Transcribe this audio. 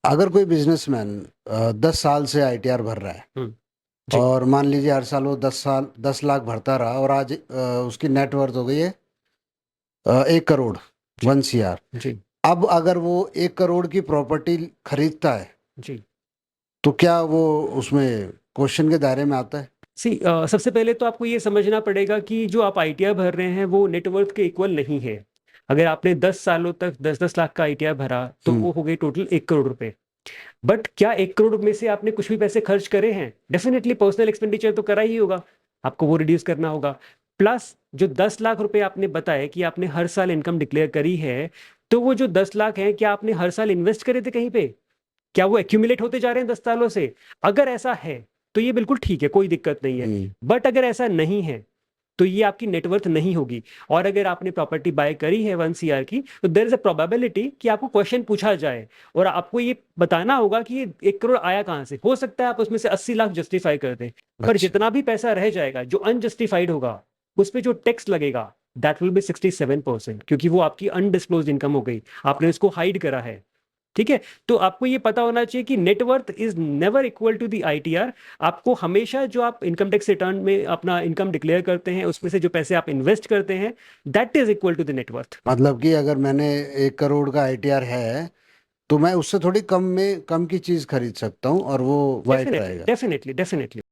अगर कोई बिजनेसमैन 10 साल से आईटीआर भर रहा है जी। और मान लीजिए हर साल वो 10 साल 10 लाख भरता रहा और आज उसकी नेटवर्थ हो गई है 1 करोड़, जी। 1 CR। जी। अब अगर वो 1 करोड़ की प्रॉपर्टी खरीदता है जी। तो क्या वो उसमें क्वेश्चन के दायरे में आता है? सबसे पहले तो आपको ये समझना पड़ेगा कि जो आप आईटीआर भर रहे हैं वो नेटवर्थ के इक्वल नहीं है। अगर आपने 10 सालों तक 10-10 लाख का आईटीआर भरा तो हम्म। वो हो गई टोटल 1 करोड़ रुपए। बट क्या 1 करोड़ में से आपने कुछ भी पैसे खर्च करे हैं? डेफिनेटली पर्सनल एक्सपेंडिचर तो करा ही होगा, आपको वो रिड्यूस करना होगा। प्लस जो 10 लाख रुपए आपने बताया कि आपने हर साल इनकम डिक्लेयर करी है, तो वो जो 10 लाख है क्या आपने हर साल इन्वेस्ट करे थे कहीं पे? क्या वो एक्यूमुलेट होते जा रहे हैं 10 सालों से? अगर ऐसा है तो ये बिल्कुल ठीक है, कोई दिक्कत नहीं है। हम्म। बट अगर ऐसा नहीं है तो ये आपकी नेटवर्थ नहीं होगी। और अगर आपने प्रॉपर्टी बाय करी है 1 CR की, तो देर इज अ प्रोबेबिलिटी कि आपको क्वेश्चन पूछा जाए और आपको ये बताना होगा कि ये 1 करोड़ आया कहाँ से। हो सकता है आप उसमें से 80 लाख जस्टिफाई कर दें, पर अच्छा। जितना भी पैसा रह जाएगा जो अनजस्टिफाइड होगा, उस पर जो टैक्स लगेगा दैट विल बी 67%, क्योंकि वो आपकी अनडिस्क्लोज इनकम हो गई, आपने इसको हाइड करा है। ठीक है। तो आपको ये पता होना चाहिए कि net worth is never equal to the ITR. आपको हमेशा जो आप इनकम टैक्स रिटर्न में अपना इनकम डिक्लेयर करते हैं उसमें से जो पैसे आप इन्वेस्ट करते हैं that is equal to the net worth. मतलब कि अगर मैंने 1 करोड़ का आईटीआर है तो मैं उससे थोड़ी कम में कम की चीज खरीद सकता हूँ और वो वाइट डेफिनेटली रहेगा। Definitely definitely.